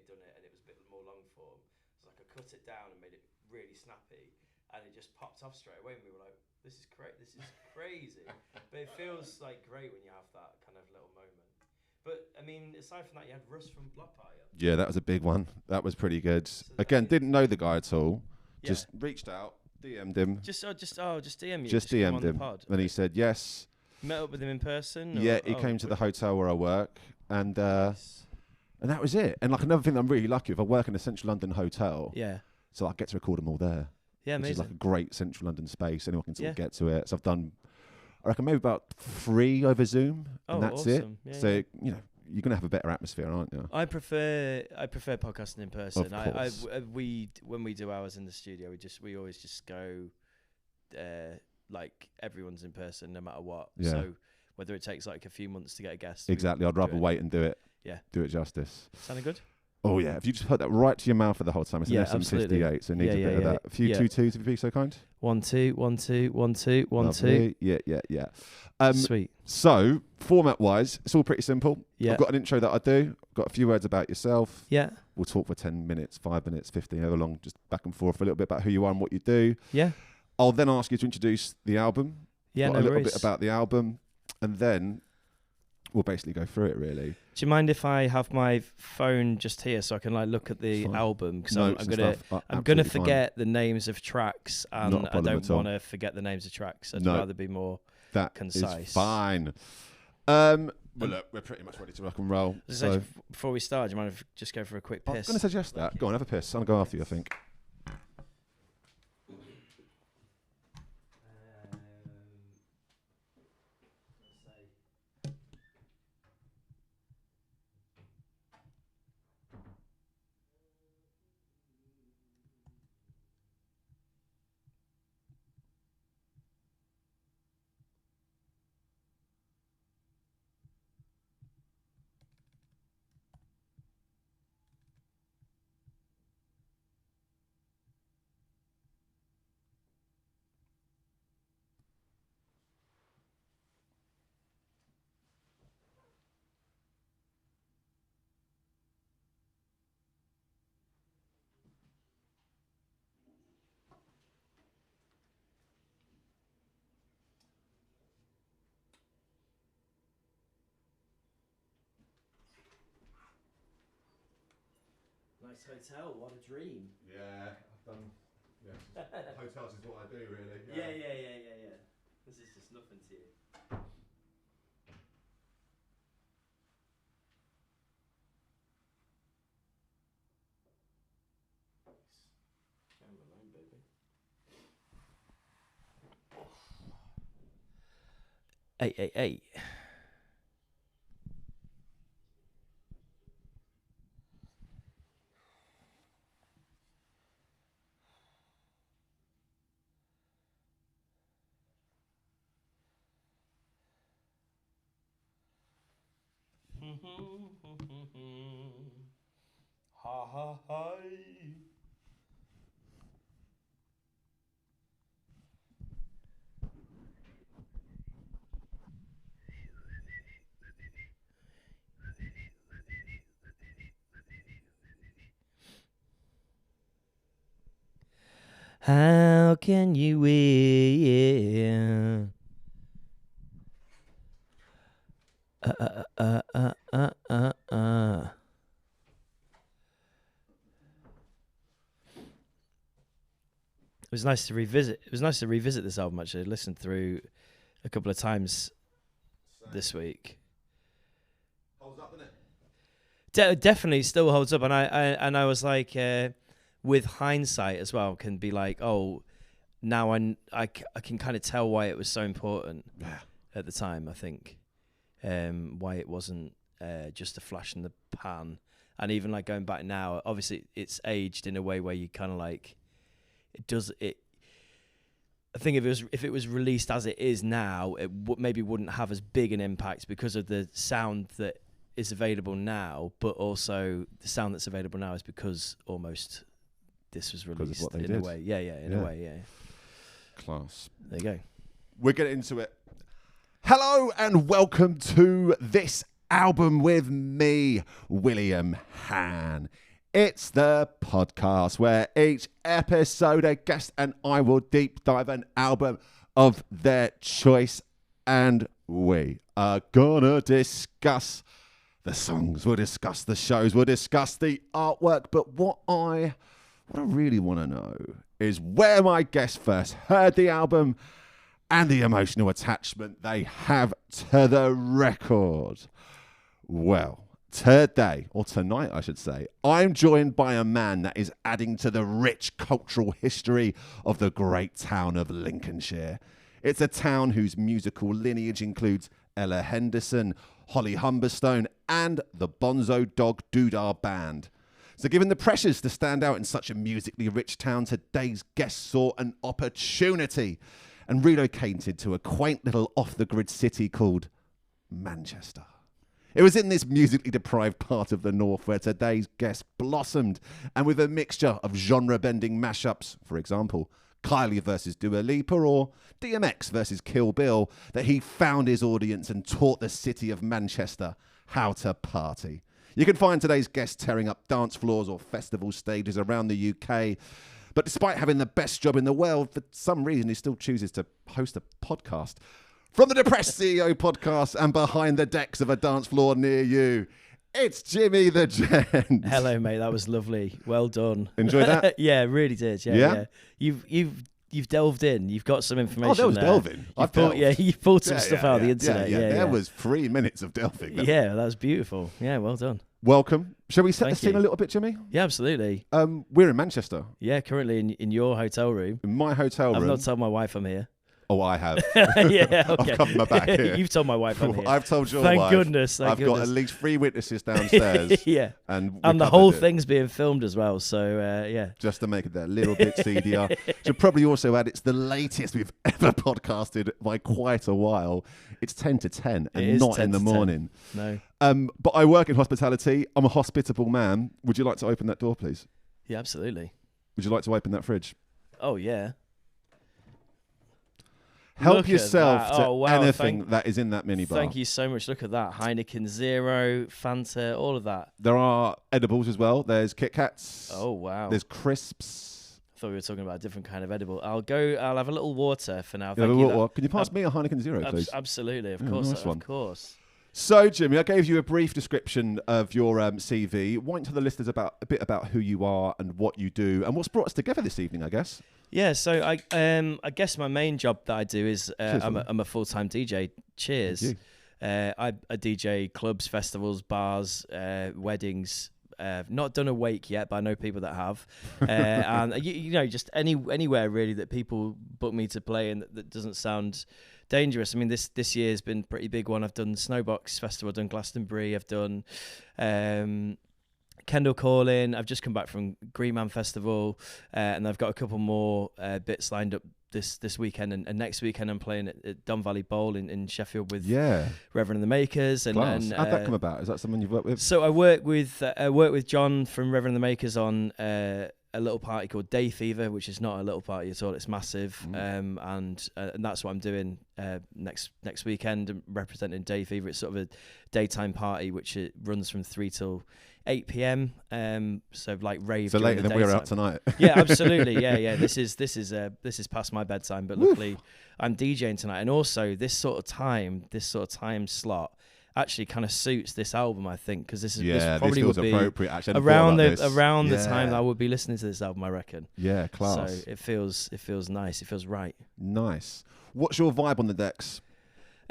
they'd done it and it was a bit more long form. So like I cut it down and made it really snappy, and it just popped off straight away. And we were like, this is crazy. But it feels like great when you have that kind of little moment. But I mean, aside from that, you had Russ from Block Party. Yeah, that was a big one. That was pretty good. So again, didn't know the guy at all. Yeah. Just reached out, DM'd him. Just DM you. Just DM'd him. And he said yes. Met up with him in person? Yeah, he came to the hotel where I work, and nice. And that was it. And like another thing that I'm really lucky with, I work in a central London hotel. Yeah. So I get to record them all there. Yeah, amazing. Which is like a great central London space. Anyone can sort of get to it. So I've done, I reckon, maybe about 3 over Zoom, and that's awesome. it. So you know, you're gonna have a better atmosphere, aren't you? I prefer podcasting in person. Of course. When we do ours in the studio, we always just go, like everyone's in person no matter what. Yeah. So whether it takes like a few months to get a guest. Exactly. I'd rather wait and do it. Yeah. Do it justice. Sounding good? Oh yeah. If you just put that right to your mouth for the whole time, it's an SM58, so it needs a bit of that. A few 2-2s, if you'd be so kind. 1 2 1 2 1 2 1 Lovely. 2. Yeah. Sweet. So format-wise, it's all pretty simple. Yeah. I've got an intro that I do. Got a few words about yourself. Yeah. We'll talk for 10 minutes, 5 minutes, 15, however long, just back and forth a little bit about who you are and what you do. Yeah. I'll then ask you to introduce the album. Yeah, a little bit about the album, and then we'll basically go through it, really. Do you mind if I have my phone just here so I can like look at the album? Because I'm gonna forget the names of tracks, and I don't want to forget the names of tracks. I'd rather be more concise. Is fine. Well, look, we're pretty much ready to rock and roll. So before we start, do you mind if I just go for a quick piss? I was going to suggest that. Go on, have a piss. I'll go after you, I think. Nice hotel, what a dream. Yeah, I've done. Yeah, hotels is what I do, really. Yeah. This is just nothing to you. Camera line, baby. 888. Ha ha ha. How can you win? It was nice to revisit. It was nice to revisit this album. Actually, I listened through a couple of times this week. Holds up, doesn't it? Definitely still holds up, and I was like, with hindsight as well, can be like, oh, now I can kind of tell why it was so important at the time. I think why it wasn't just a flash in the pan, and even like going back now, obviously it's aged in a way where you kind of like. I think if it was released as it is now, it maybe wouldn't have as big an impact because of the sound that is available now, but also the sound that's available now is because almost this was released in a way. In a way. Class. There you go. We're getting into it. Hello and welcome to this album with me, William Hann. It's the podcast where each episode a guest and I will deep dive an album of their choice, and we are gonna discuss the songs, we'll discuss the shows, we'll discuss the artwork. But what I really want to know is where my guests first heard the album and the emotional attachment they have to the record. Well, today, or tonight I should say, I'm joined by a man that is adding to the rich cultural history of the great town of Lincolnshire. It's a town whose musical lineage includes Ella Henderson, Holly Humberstone, and the Bonzo Dog Doodah Band. So given the pressures to stand out in such a musically rich town, today's guest saw an opportunity and relocated to a quaint little off-the-grid city called Manchester. It was in this musically deprived part of the north where today's guest blossomed, and with a mixture of genre-bending mashups, for example, Kylie versus Dua Lipa or DMX versus Kill Bill, that he found his audience and taught the city of Manchester how to party. You can find today's guest tearing up dance floors or festival stages around the UK. But despite having the best job in the world, for some reason he still chooses to host a podcast. From the Depressed CEO podcast and behind the decks of a dance floor near you, it's Jimmy The Gent. Hello, mate. That was lovely. Well done. Enjoy that? Yeah, really did. Yeah. You've delved in. You've got some information. Oh, there was there. delving. You've pulled some stuff out of the internet. Yeah. There was 3 minutes of delving. Yeah, that was beautiful. Yeah, well done. Welcome. Shall we set the Thank scene you. a little bit, Jimmy? Yeah, absolutely. We're in Manchester. Yeah, currently in your hotel room. In my hotel room. I've not told my wife I'm here. Oh, I have. Yeah, okay. I've covered my back here. You've told my wife I'm here. I've told your Thank wife. Goodness. I've got at least 3 witnesses downstairs. Yeah. And the whole thing's being filmed as well. So, yeah. Just to make it that little bit seedier. Should probably also add it's the latest we've ever podcasted by quite a while. It's 10 to 10 and not 10 in the to morning. 10. No. But I work in hospitality. I'm a hospitable man. Would you like to open that door, please? Yeah, absolutely. Would you like to open that fridge? Oh, yeah. Help Look yourself to wow. anything that is in that minibar. Thank you so much. Look at that. Heineken Zero, Fanta, all of that. There are edibles as well. There's Kit Kats. Oh, wow. There's crisps. I thought we were talking about a different kind of edible. I'll have a little water for now. Can you pass me a Heineken Zero, please? Absolutely. Of course. So, Jimmy, I gave you a brief description of your CV. Why don't you tell the listeners a bit about who you are and what you do and what's brought us together this evening, I guess. Yeah, so I guess my main job that I do is I'm a full-time DJ. Cheers. I DJ clubs, festivals, bars, weddings. Not done a wake yet, but I know people that have. And just anywhere really that people book me to play and that doesn't sound dangerous. I mean, this year's been a pretty big one. I've done Snowbox Festival, I've done Glastonbury, I've done Kendall Calling. I've just come back from Green Man Festival, and I've got a couple more bits lined up this weekend and next weekend. I'm playing at Don Valley Bowl in Sheffield with Reverend and the Makers. And how'd that come about? Is that someone you've worked with? So I work with John from Reverend and the Makers on a little party called Day Fever, which is not a little party at all. It's massive, and that's what I'm doing next weekend. I'm representing Day Fever. It's sort of a daytime party which it runs from 3 till 8 p.m. So like rave. So later than we're out tonight. Yeah, absolutely. Yeah. This is past my bedtime, but luckily I'm DJing tonight, and also this sort of time slot actually kind of suits this album, I think, because this probably feels would be appropriate. Actually, around the time that I would be listening to this album, I reckon. Yeah, class. So it feels nice. It feels right. Nice. What's your vibe on the decks?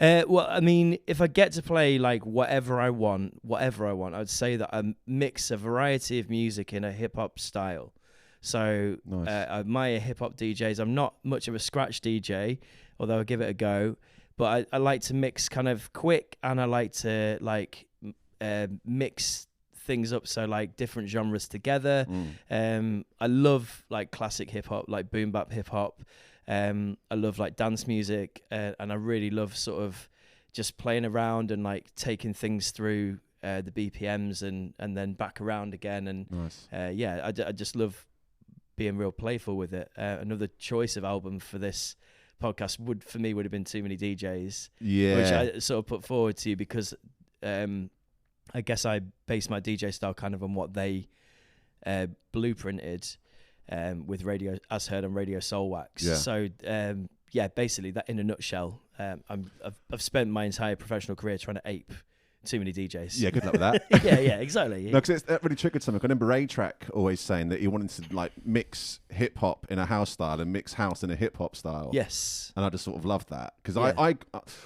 Well, I mean, if I get to play like whatever I want, I'd say that I mix a variety of music in a hip hop style. So nice. I admire hip hop DJs. I'm not much of a scratch DJ, although I give it a go. But I like to mix kind of quick, and I like to mix things up, so like different genres together. I love like classic hip hop, like boom bap hip hop. I love like dance music, and I really love sort of just playing around and like taking things through the BPMs and then back around again. And nice. I just love being real playful with it. Another choice of album for this podcast would have been Too Many DJs, which I sort of put forward to you because I guess I base my DJ style kind of on what they blueprinted with radio, as heard on Radio Soulwax. Yeah. So basically that in a nutshell. I've spent my entire professional career trying to ape too many DJs. Yeah, good luck with that. yeah, exactly. No, because that really triggered something. I remember A-Track always saying that he wanted to like mix hip hop in a house style and mix house in a hip hop style. Yes. And I just sort of loved that because Yeah. I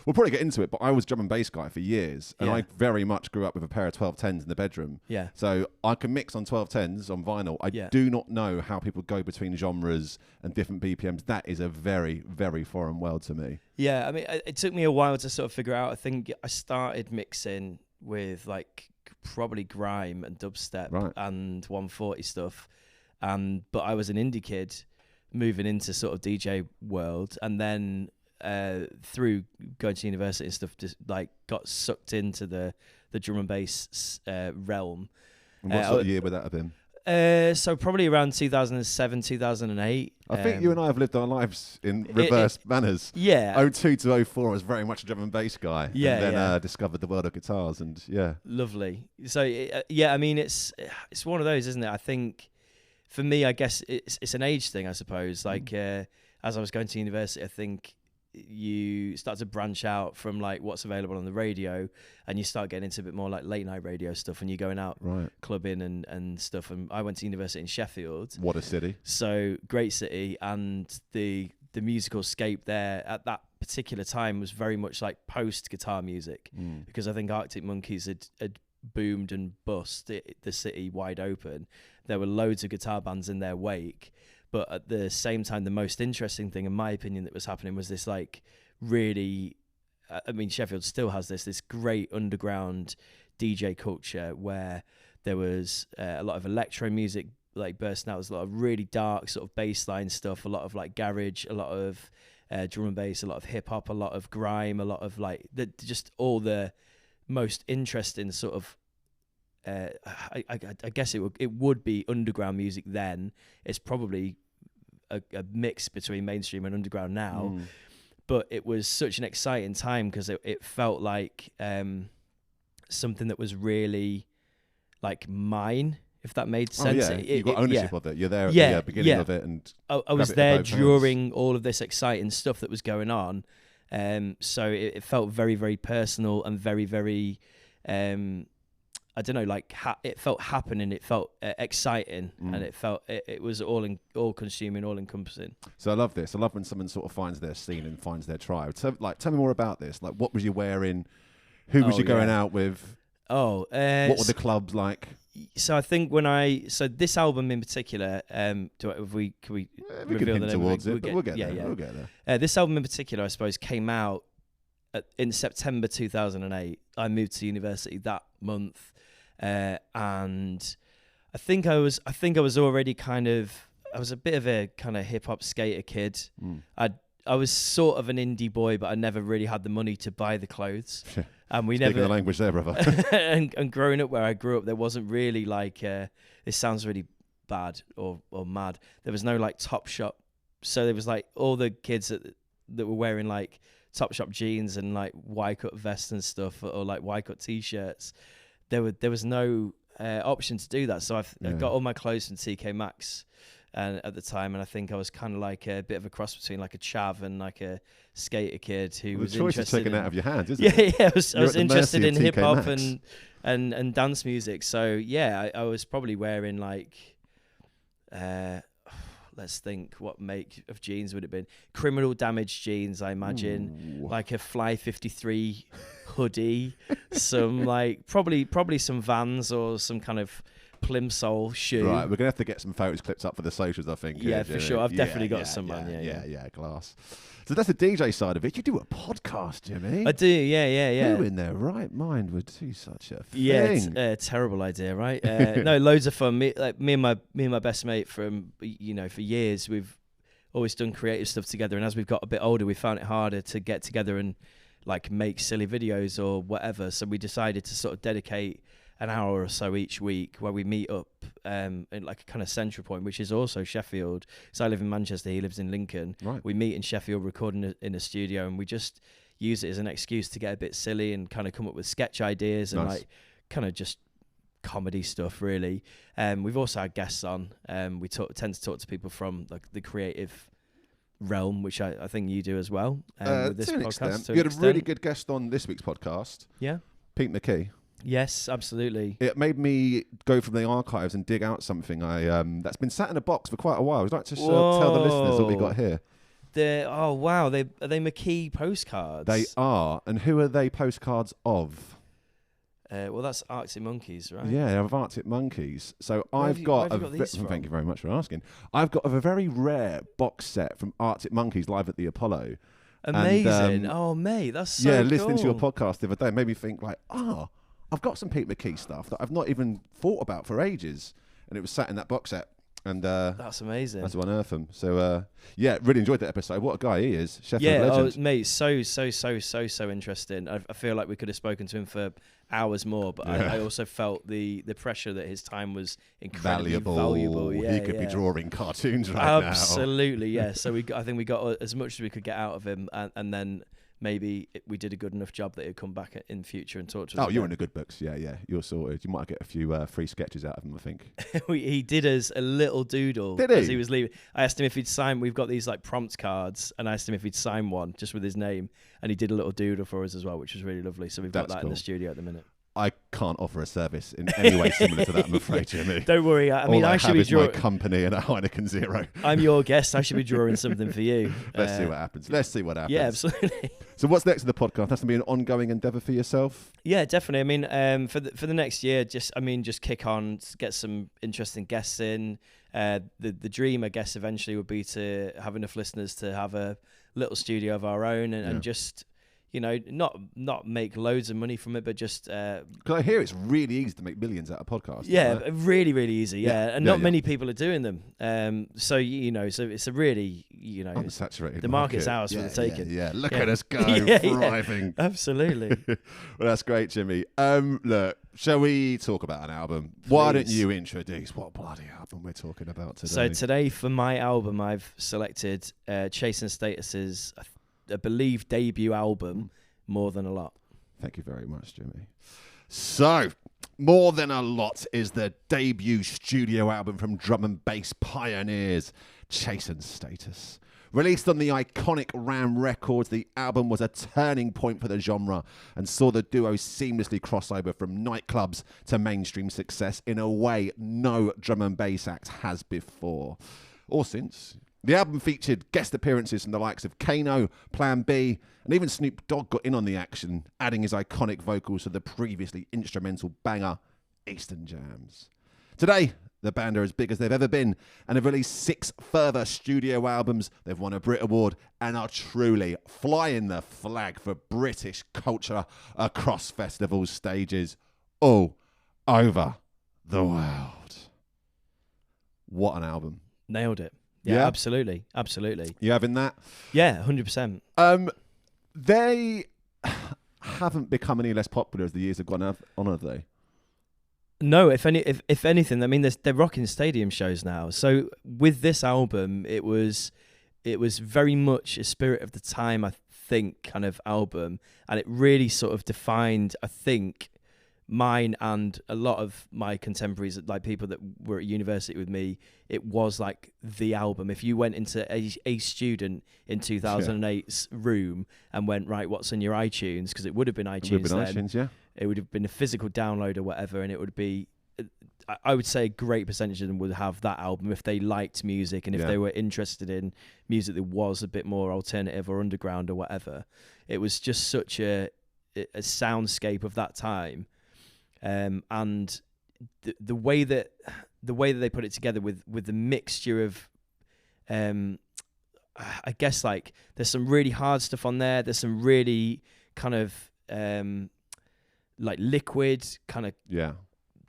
we'll probably get into it, but I was drum and bass guy for years, and Yeah. I very much grew up with a pair of 1210s in the bedroom. Yeah. So I can mix on 1210s on vinyl. I Yeah. do not know how people go between genres and different BPMs. That is a very, very foreign world to me. Yeah, I mean, it took me a while to sort of figure out. I think I started mixing with like probably grime and dubstep Right. and 140 stuff, but I was an indie kid moving into sort of DJ world, and then through going to university and stuff, just like got sucked into the drum and bass realm. And what sort of year would that have been? So probably around 2007, 2008. I think you and I have lived our lives in reverse manners. Yeah. 02 to 04, I was very much a drum and bass guy. Yeah, and then yeah. discovered the world of guitars, and yeah. Lovely. So I mean, it's one of those, isn't it? I think for me, I guess it's an age thing, I suppose. Like as I was going to university, I think you start to branch out from like what's available on the radio, and you start getting into a bit more like late night radio stuff, and you're going out Right. clubbing and stuff. And I went to university in Sheffield. What a city. So great city, and the musical scape there at that particular time was very much like post guitar music, because I think Arctic Monkeys had boomed and bust the city wide open. There were loads of guitar bands in their wake, but at the same time, the most interesting thing, in my opinion, that was happening was this like really, I mean, Sheffield still has this great underground DJ culture where there was a lot of electro music like bursting out. There's a lot of really dark sort of bassline stuff, a lot of like garage, a lot of drum and bass, a lot of hip hop, a lot of grime, a lot of like just all the most interesting sort of I guess it would be underground music then. It's probably a mix between mainstream and underground now, but it was such an exciting time because it felt like something that was really like mine, if that made sense. Oh, yeah. You've got ownership of it. You're there at the beginning of it, and I was there during all of this exciting stuff that was going on. So it felt very, very personal and very, very I don't know, like it felt happening, it felt exciting, and it felt it was all consuming, all encompassing. So I love this. I love when someone sort of finds their scene and finds their tribe. So, like, tell me more about this. Like, what was you wearing? Who was you going out with? What were the clubs like? So I think so this album in particular, can we reveal the name towards of it? But we'll get there. We'll get there. This album in particular, I suppose, came out in September 2008. I moved to university that month. And I think I was already I was a bit of a kind of hip hop skater kid. I was sort of an indie boy, but I never really had the money to buy the clothes. And we Speaking never the language there, brother. and growing up where I grew up, there wasn't really like this sounds really bad or mad. There was no like Topshop, so there was like all the kids that were wearing like Topshop jeans and like Y-cut vests and stuff, or like Y-cut t-shirts. There was no option to do that, so I got all my clothes from TK Maxx at the time, and I think I was kind of like a bit of a cross between like a chav and like a skater kid who was interested. The choice is taken out of your hands, isn't it? Yeah, I was interested in hip hop and dance music. So yeah, I was probably wearing like let's think, what make of jeans would it have been? Criminal Damage jeans, I imagine. Ooh. Like a Fly 53 hoodie, some like probably some Vans or some kind of plimsoll shoe. Right, we're gonna have to get some photos clipped up for the socials, I think. Yeah, for sure. I've definitely got some, man. Yeah, class. So that's the DJ side of it. You do a podcast, Jimmy. I do, yeah. Who in their right mind would do such a thing? Yeah, it's a terrible idea, right? No, loads of fun. Me and my best mate from for years, we've always done creative stuff together. And as we've got a bit older, we found it harder to get together and like make silly videos or whatever. So we decided to sort of dedicate an hour or so each week where we meet up in like a kind of central point, which is also Sheffield. So I live in Manchester, he lives in Lincoln. Right. We meet in Sheffield, recording in a studio, and we just use it as an excuse to get a bit silly and kind of come up with sketch ideas and like kind of just comedy stuff, really. We've also had guests on. We tend to talk to people from like the creative realm, which I think you do as well. With this to an podcast, extent. to an You had a extent. really good guest on this week's podcast, Yeah. Pete McKee. Yes, absolutely. It made me go from the archives and dig out something that's been sat in a box for quite a while. I'd like to tell the listeners what we got here. Oh wow, are they McKee postcards? They are, and who are they postcards of? Well, that's Arctic Monkeys, right? Yeah, they're of Arctic Monkeys. So Where I've have got you got these from? Thank you very much for asking. I've got a very rare box set from Arctic Monkeys live at the Apollo. Amazing. And, oh, mate, that's so cool. Listening to your podcast the other day made me think like, I've got some Pete McKee stuff that I've not even thought about for ages, and it was sat in that box set. And that's amazing. That's to unearth them. So really enjoyed that episode. What a guy he is, Sheffield legend. Mate, so interesting. I feel like we could have spoken to him for hours more, but I also felt the pressure that his time was incredibly valuable. Yeah, he could be drawing cartoons right now. Absolutely, yeah. So I think we got as much as we could get out of him, and then maybe we did a good enough job that he'd come back in the future and talk to us. Oh, you're in the good books. Yeah. You're sorted. You might get a few free sketches out of him, I think. He did us a little doodle as he was leaving. I asked him if he'd sign. We've got these like prompt cards, and I asked him if he'd sign one just with his name, and he did a little doodle for us as well, which was really lovely. So we've got that in the studio at the minute. I can't offer a service in any way similar to that, I'm afraid, Jimmy. Don't worry. I should be drawing my company and a Heineken Zero. I'm your guest. I should be drawing something for you. Let's see what happens. Yeah, absolutely. So what's next in the podcast? That's going to be an ongoing endeavour for yourself? Yeah, definitely. I mean, for the next year, just kick on, get some interesting guests in. The dream, I guess, eventually would be to have enough listeners to have a little studio of our own and just, not make loads of money from it, but just... Because I hear it's really easy to make millions out of podcasts. Yeah, really, really easy, yeah. And not many people are doing them. So it's a really, unsaturated the market's ours for the taking. Yeah. Look at us go, thriving. Yeah. Absolutely. Well, that's great, Jimmy. Look, shall we talk about an album? Please. Why don't you introduce what bloody album we're talking about today? So today, for my album, I've selected Chasing Status's... I believe debut album, More Than Alot. Thank you very much, Jimmy. So, More Than Alot is the debut studio album from drum and bass pioneers Chasing Status. Released on the iconic Ram Records, the album was a turning point for the genre and saw the duo seamlessly cross over from nightclubs to mainstream success in a way no drum and bass act has before or since. The album featured guest appearances from the likes of Kano, Plan B, and even Snoop Dogg got in on the action, adding his iconic vocals to the previously instrumental banger, Eastern Jams. Today, the band are as big as they've ever been and have released 6 further studio albums. They've won a Brit Award and are truly flying the flag for British culture across festival stages all over the world. What an album. Nailed it. Yeah, absolutely. You having that? Yeah, 100%. They haven't become any less popular as the years have gone on, have they? No, if anything, I mean, they're rocking stadium shows now. So with this album, it was very much a spirit of the time, I think, kind of album, and it really sort of defined, I think, mine and a lot of my contemporaries, like people that were at university with me. It was like the album. If you went into a student in 2008's room and went, right, what's on your iTunes, because it would have been iTunes then. It would have been a physical download or whatever, and it would be, I would say a great percentage of them would have that album if they liked music and if they were interested in music that was a bit more alternative or underground or whatever. It was just such a soundscape of that time. And the way that they put it together with the mixture of, I guess, like, there's some really hard stuff on there. There's some really kind of like liquid kind of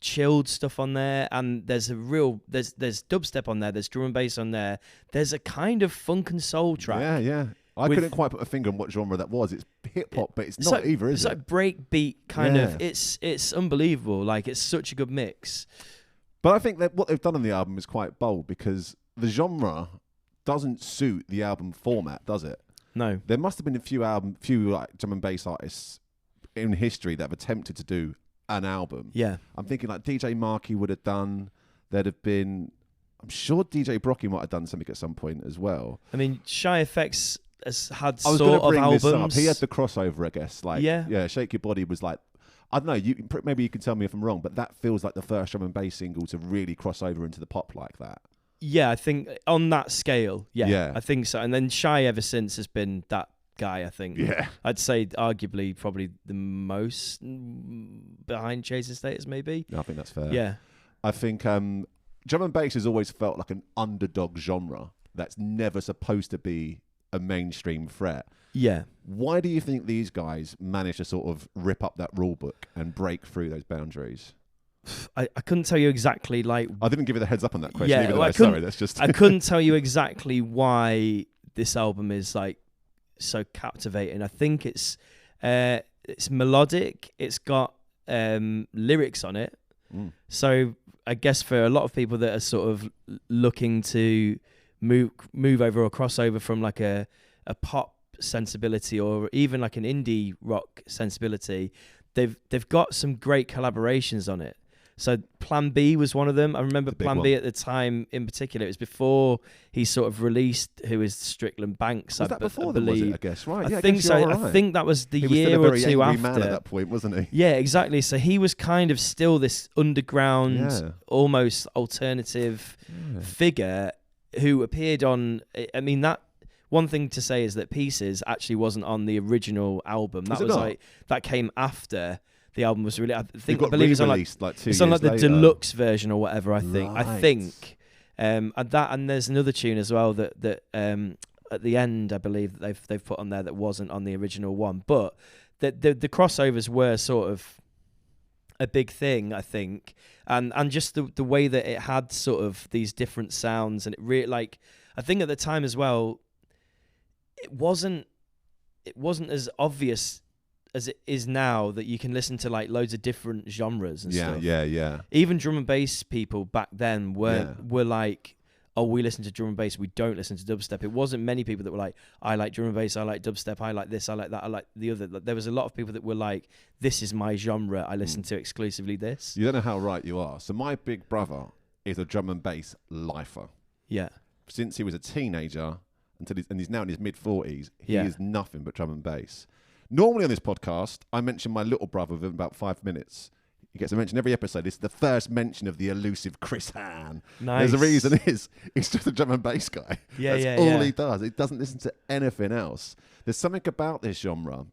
chilled stuff on there, and there's dubstep on there. There's drum and bass on there. There's a kind of funk and soul track. Yeah. I couldn't quite put a finger on what genre that was. It's hip hop, but it's not like, either, is it? It's like break beat kind of. It's unbelievable. Like, it's such a good mix. But I think that what they've done on the album is quite bold, because the genre doesn't suit the album format, does it? No. There must have been a few like drum and bass artists in history that have attempted to do an album. Yeah. I'm thinking like DJ Marky would have done. There'd have been. I'm sure DJ Brockie might have done something at some point as well. I mean, Shy FX has had I was sort of bring albums. this up. He had the crossover, I guess. Like, yeah, Shake Your Body was like, I don't know. Maybe you can tell me if I'm wrong, but that feels like the first drum and bass single to really cross over into the pop like that. Yeah, I think on that scale, Yeah. I think so. And then Shy ever since has been that guy, I think. Yeah. I'd say arguably probably the most behind Chasing Status, maybe. No, I think that's fair. Yeah. I think drum and bass has always felt like an underdog genre that's never supposed to be a mainstream threat. Yeah. Why do you think these guys manage to sort of rip up that rule book and break through those boundaries? I couldn't tell you exactly like... I didn't give you the heads up on that question. Yeah, even well, sorry, that's just... I couldn't tell you exactly why this album is like so captivating. I think it's melodic. It's got lyrics on it. So I guess for a lot of people that are sort of looking to move over or cross over from like a pop sensibility or even like an indie rock sensibility, they've got some great collaborations on it. So Plan B was one of them. I remember Plan B at the time in particular. It was before he sort of released Who Is Strickland Banks. Was that before them, was it, I guess? Right. I think so. Right. I think that was the he year was or still a very two angry after. Man at that point, wasn't he? Yeah, exactly. So he was kind of still this underground, almost alternative figure who appeared on... I mean, that... One thing to say is that Pieces actually wasn't on the original album. That was like... That came after... The album was really, I believe it's on like 2 years it's on like the later. Deluxe version or whatever. I think. Right. I think, and there's another tune as well that at the end I believe that they've put on there that wasn't on the original one. But the crossovers were sort of a big thing, I think, and just the way that it had sort of these different sounds, and it really like I think at the time as well, it wasn't as obvious as it is now that you can listen to like loads of different genres and stuff. Yeah. Even drum and bass people back then were like, oh, we listen to drum and bass, we don't listen to dubstep. It wasn't many people that were like, I like drum and bass, I like dubstep, I like this, I like that, I like the other. There was a lot of people that were like, this is my genre, I listen to exclusively this. You don't know how right you are. So my big brother is a drum and bass lifer. Yeah. Since he was a teenager and he's now in his mid-40s, he is nothing but drum and bass. Normally on this podcast, I mention my little brother within about 5 minutes. He gets a mention every episode. It's the first mention of the elusive Chris Hann. Nice. There's a reason he's just a drum and bass guy. That's all he does. He doesn't listen to anything else. There's something about this genre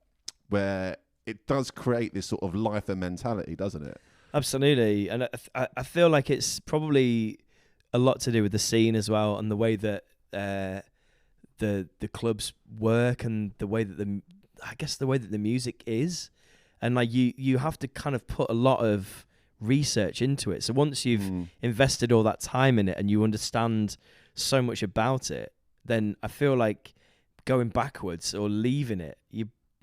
where it does create this sort of lifer mentality, doesn't it? Absolutely. And I feel like it's probably a lot to do with the scene as well and the way that the clubs work and the way that the music is, and like you have to kind of put a lot of research into it. So once you've invested all that time in it and you understand so much about it, then I feel like going backwards or leaving it,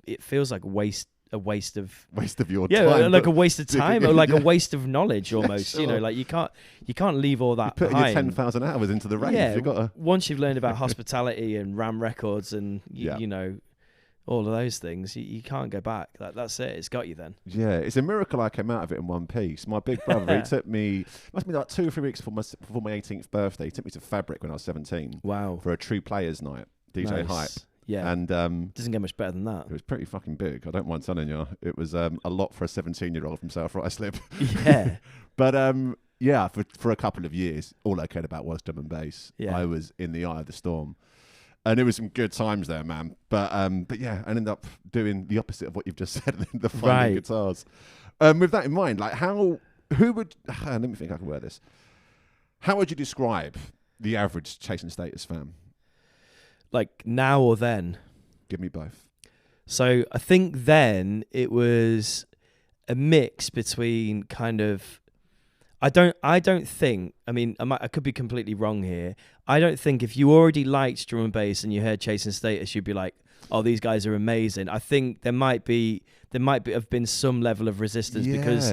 it feels like a waste of your time. Like a waste of time or like a waste of knowledge almost. Sure. You know, like you can't leave all that putting behind. Your 10,000 hours into the rave. Yeah, once you've learned about hospitality and Ram Records and you know. All of those things, you can't go back. That's it. It's got you then. Yeah, it's a miracle I came out of it in one piece. My big brother, he took me, must be like 2 or 3 weeks before my 18th birthday. He took me to Fabric when I was 17. Wow. For a True Players night, DJ Hype. Yeah. And doesn't get much better than that. It was pretty fucking big. I don't mind telling you. It was a lot for a 17-year-old from South Ruislip. Yeah. But yeah, for a couple of years, all I cared about was drum and bass. Yeah. I was in the eye of the storm. And it was some good times there, man. But yeah, I ended up doing the opposite of what you've just said, the finding guitars. With that in mind, like let me think I can word this. How would you describe the average Chasing Status fan? Like now or then? Give me both. So I think then it was a mix between kind of, I don't think, I mean, I could be completely wrong here. I don't think if you already liked drum and bass and you heard Chasing Status, you'd be like, oh, these guys are amazing. I think there might have been some level of resistance because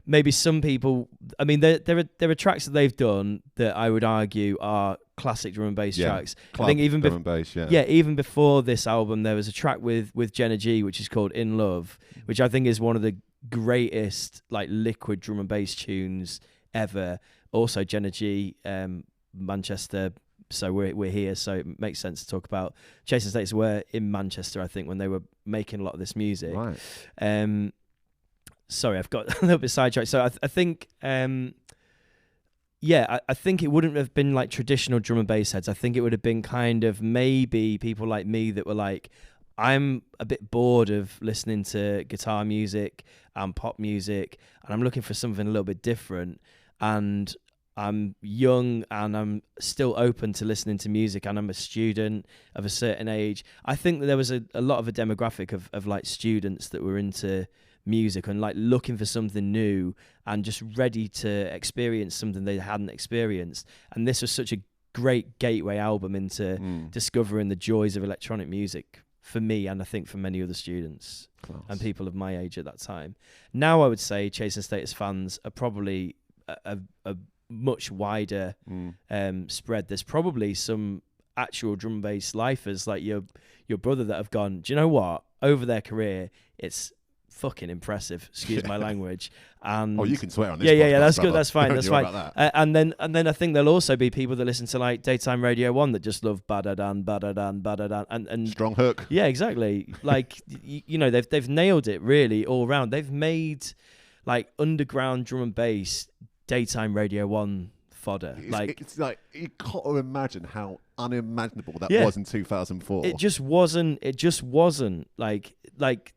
maybe some people, I mean, there are tracks that they've done that I would argue are classic drum and bass tracks. I think even drum and bass, even before this album, there was a track with Jenna G, which is called In Love, which I think is one of the greatest like liquid drum and bass tunes ever. Also Jenna G, Manchester. So we're here, so it makes sense to talk about. Chasing States were in Manchester, I think, when they were making a lot of this music. Right. Sorry, I've got a little bit sidetracked. So I think, I think it wouldn't have been like traditional drum and bass heads. I think it would have been kind of maybe people like me that were like, I'm a bit bored of listening to guitar music and pop music, and I'm looking for something a little bit different. And I'm young and I'm still open to listening to music, and I'm a student of a certain age. I think that there was a lot of a demographic of like students that were into music and like looking for something new and just ready to experience something they hadn't experienced. And this was such a great gateway album into discovering the joys of electronic music for me, and I think for many other students and people of my age at that time. Now I would say Chasing Status fans are probably a much wider spread. There's probably some actual drum and bass lifers like your brother that have gone, do you know what, over their career it's fucking impressive, excuse my language. And you can swear on this. Yeah, that's brother. good, that's fine, that's fine. That. And then I think there'll also be people that listen to like daytime Radio 1 that just love badadan and strong hook. Yeah, exactly. Like you know, they've nailed it really all around. They've made like underground drum and bass daytime Radio 1 fodder. It's like you can't imagine how unimaginable that was in 2004. It just wasn't like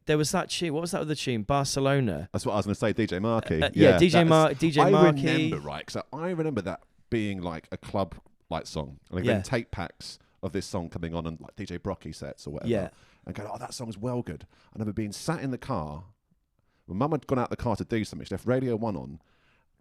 there was that tune. What was that other tune? Barcelona. That's what I was going to say. DJ Marky. DJ Marky. I remember, right? Because I remember that being like a club like song, like then tape packs of this song coming on and like DJ Brockie sets or whatever. Yeah. And going, oh, that song's well good. I remember being sat in the car. When Mum had gone out the car to do something, she left Radio 1 on.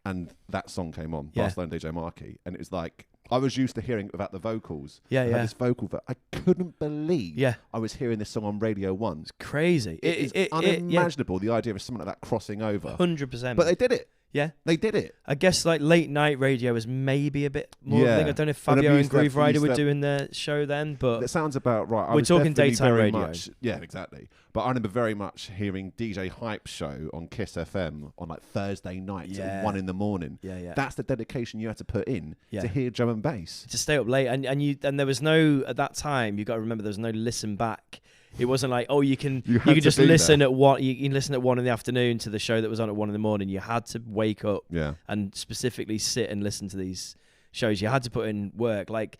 And that song came on, Barcelona DJ Marky, and it was like I was used to hearing about the vocals. Yeah. This vocal that I couldn't believe. I was hearing this song on Radio 1. It's crazy. It's unimaginable. The idea of something like that crossing over. 100%. But they did it. Yeah, they did it. I guess like late night radio was maybe a bit more. I don't know if Fabio and Groove Rider were doing their show then, but that sounds about right. We're talking daytime radio. Yeah, exactly. But I remember very much hearing DJ Hype show on Kiss FM on like Thursday nights at 1 a.m. Yeah. That's the dedication you had to put in to hear drum and bass. To stay up late, and there was no, at that time, you got to remember there was no listen back. It wasn't like, oh, you can just listen at 1. You can listen at 1 in the afternoon to the show that was on at 1 in the morning. You had to wake up and specifically sit and listen to these shows. You had to put in work. Like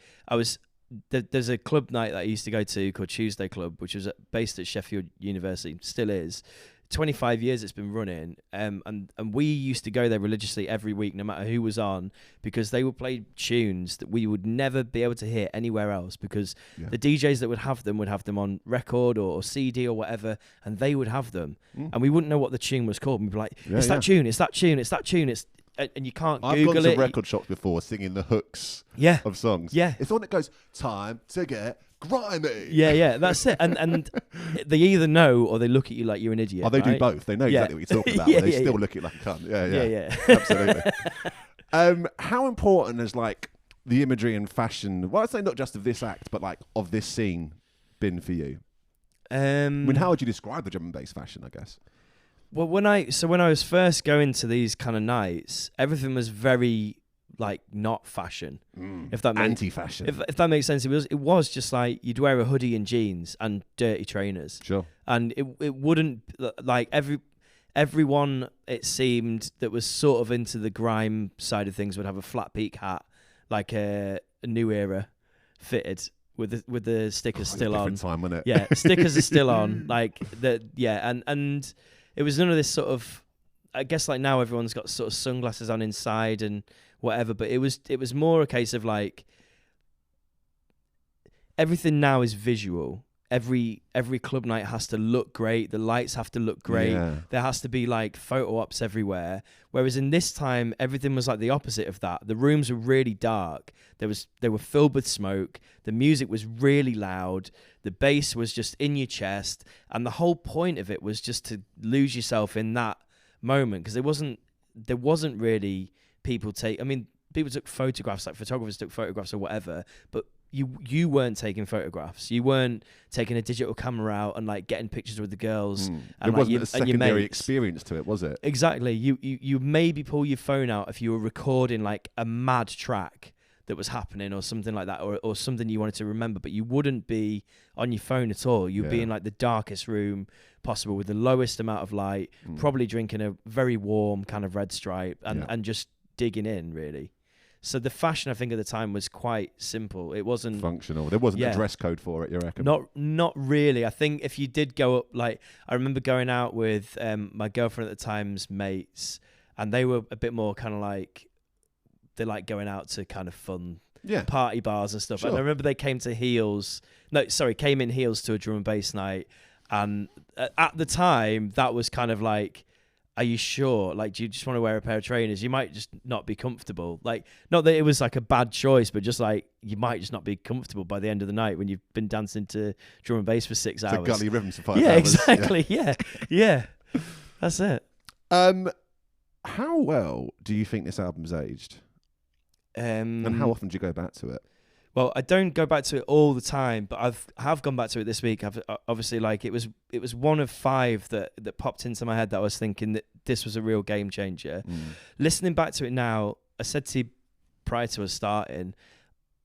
there's a club night that I used to go to called Tuesday Club, which was based at Sheffield University, still is. 25 years it's been running, and we used to go there religiously every week, no matter who was on, because they would play tunes that we would never be able to hear anywhere else, because the DJs that would have them on record or CD or whatever, and they would have them, and we wouldn't know what the tune was called. And we'd be like, it's that tune, and you can't Google it. I've gone to record shops before singing the hooks of songs. Yeah. It's the one that goes, time to get grimy. Yeah, that's it. And they either know or they look at you like you're an idiot. Oh, they do both. They know exactly what you're talking about, but they still look at you like a cunt. Yeah. Absolutely. How important is like the imagery and fashion, well, I'd say not just of this act, but like of this scene been for you? I mean, how would you describe the drum and bass fashion, I guess? Well, when I was first going to these kind of nights, everything was very like not fashion. If that makes anti-fashion. If that makes sense, it was just like you'd wear a hoodie and jeans and dirty trainers. Sure. And it wouldn't like everyone it seemed that was sort of into the grime side of things would have a flat peak hat, like a New Era fitted with the stickers still on. Time, wasn't it? Yeah, stickers are still on. Like and it was none of this sort of, I guess like now everyone's got sort of sunglasses on inside and whatever, but it was more a case of like everything now is visual. Every club night has to look great. The lights have to look great. Yeah. There has to be like photo ops everywhere. Whereas in this time, everything was like the opposite of that. The rooms were really dark. They were filled with smoke. The music was really loud. The bass was just in your chest. And the whole point of it was just to lose yourself in that moment, because there wasn't really people people took photographs, like photographers took photographs or whatever, but you weren't taking photographs. You weren't taking a digital camera out and like getting pictures with the girls. And it wasn't a secondary mates. experience to it, was it? Exactly. You maybe pull your phone out if you were recording like a mad track that was happening or something like that, or something you wanted to remember, but you wouldn't be on your phone at all. You'd be in like the darkest room possible with the lowest amount of light, probably drinking a very warm kind of Red Stripe and just digging in, really. So the fashion, I think, at the time was quite simple. It wasn't functional. There wasn't a dress code for it, you reckon? Not really. I think if you did go up, like, I remember going out with my girlfriend at the time's mates, and they were a bit more kind of like, they like going out to kind of fun party bars and stuff. Sure. And I remember they came in heels to a drum and bass night. And at the time, that was kind of like, are you sure? Like, do you just want to wear a pair of trainers? You might just not be comfortable. Like, not that it was like a bad choice, but just like, you might just not be comfortable by the end of the night when you've been dancing to drum and bass for 6 hours. To gully rhythms for 5 hours. Yeah, exactly. Yeah. That's it. How well do you think this album's aged? And how often do you go back to it? Well, I don't go back to it all the time, but I have gone back to it this week. I've obviously, like, it was one of 5 that popped into my head that I was thinking that this was a real game changer. Listening back to it now, I said to you prior to us starting,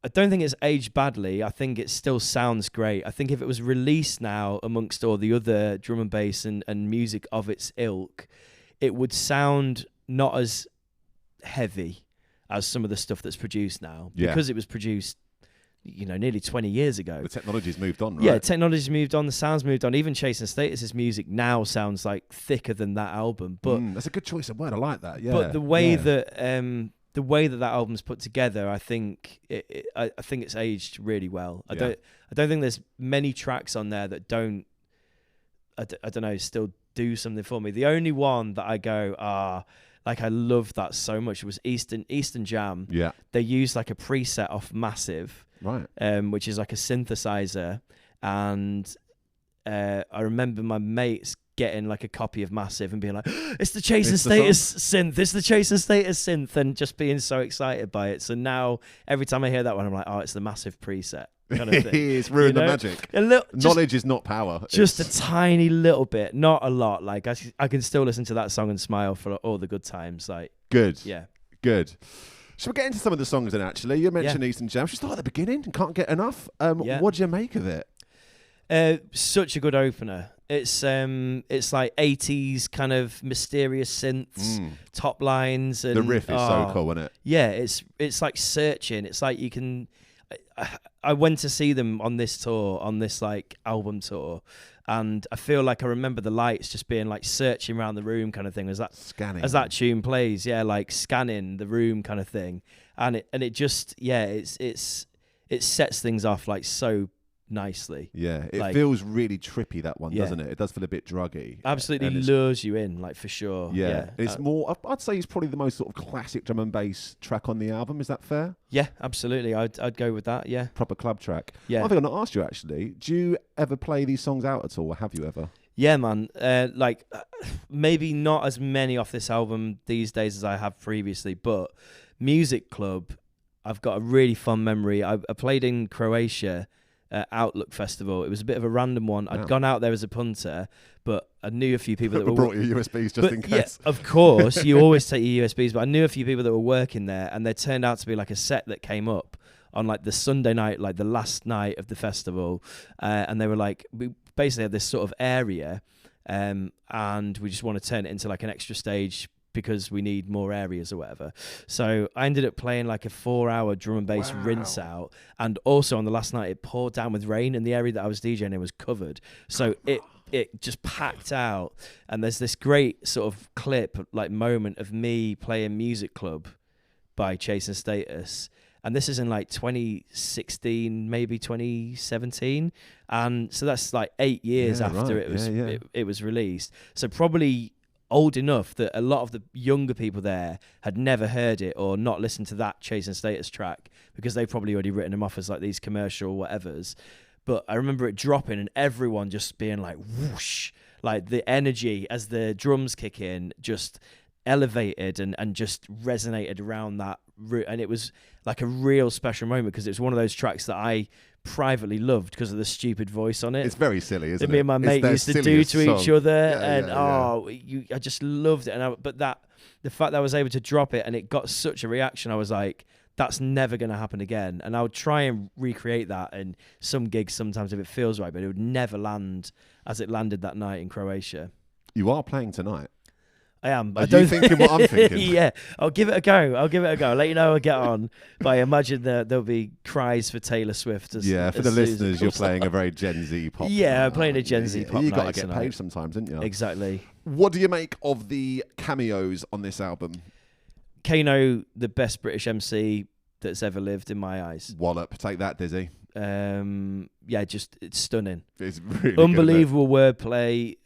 I don't think it's aged badly. I think it still sounds great. I think if it was released now amongst all the other drum and bass and music of its ilk, it would sound not as heavy as some of the stuff that's produced now, because it was produced, nearly 20 years ago. The technology's moved on, right? Yeah, technology's moved on, the sound's moved on. Even Chasing Status's music now sounds like thicker than that album. But that's a good choice of word. I like that. Yeah. But the way that album's put together, I think I think it's aged really well. I don't think there's many tracks on there that don't. I don't know, still do something for me. The only one that I go, like, I love that so much. It was Eastern Jam. Yeah. They used like a preset off Massive, right? Which is like a synthesizer, and I remember my mates getting like a copy of Massive and being like, "It's the Chasing Status synth! It's the Chasing Status synth!" and just being so excited by it. So now every time I hear that one, I'm like, "Oh, it's the Massive preset." Kind of thing. It's ruined the magic. Knowledge is not power. Just a tiny little bit, not a lot. Like, I can still listen to that song and smile for all the good times. Like, good. Yeah. Good. Shall we get into some of the songs then, actually? You mentioned Eastern Jam. Should we start at the beginning and can't get enough? What do you make of it? Such a good opener. It's like 80s kind of mysterious synths, top lines. And the riff is so cool, isn't it? Yeah, it's like searching. It's like you can... I went to see them on this tour, on this like album tour, and I feel like I remember the lights just being like searching around the room kind of thing as that scanning as that tune plays, like scanning the room kind of thing, and it just it sets things off like so nicely. Yeah, it feels really trippy, that one, doesn't it? It does feel a bit druggy. Absolutely lures you in, like, for sure. Yeah. It's more, I'd say it's probably the most sort of classic drum and bass track on the album. Is that fair? Yeah, absolutely. I'd go with that, yeah. Proper club track. Yeah. One thing I've not asked you, actually, do you ever play these songs out at all, or have you ever? Yeah, man. Maybe not as many off this album these days as I have previously, but Music Club, I've got a really fun memory. I played in Croatia, Outlook Festival. It was a bit of a random one. I'd gone out there as a punter, but I knew a few people that were... brought your USBs just in case. Yeah, of course. You always take your USBs, but I knew a few people that were working there, and there turned out to be like a set that came up on like the Sunday night, like the last night of the festival, and they were like, we basically had this sort of area, and we just want to turn it into like an extra stage because we need more areas or whatever. So I ended up playing like a 4-hour drum and bass rinse out, and also on the last night it poured down with rain and the area that I was DJing in was covered, so it just packed out. And there's this great sort of clip, like moment of me playing Music Club by Chasing Status, and this is in like 2016, maybe 2017, and so that's like 8 years after it was released. So probably old enough that a lot of the younger people there had never heard it or not listened to that Chasing Status track because they've probably already written them off as like these commercial whatevers. But I remember it dropping and everyone just being like whoosh, like the energy as the drums kick in just elevated and just resonated around that and it was like a real special moment because it was one of those tracks that I privately loved because of the stupid voice on it. It's very silly, isn't it? Me and my mate used to do to each other, I just loved it. But the fact that I was able to drop it and it got such a reaction, I was like, that's never going to happen again. And I would try and recreate that in some gigs sometimes if it feels right, but it would never land as it landed that night in Croatia. You are playing tonight. I am. Are you thinking what I'm thinking? Yeah, I'll give it a go. I'll let you know how I get on. But I imagine there'll be cries for Taylor Swift. For the listeners, you're playing a very Gen Z pop. Yeah, I'm playing a Gen Z pop. You got to get paid sometimes, didn't you? Exactly. What do you make of the cameos on this album? Kano, the best British MC that's ever lived in my eyes. Wallop, take that, Dizzy. It's stunning. It's really unbelievable wordplay,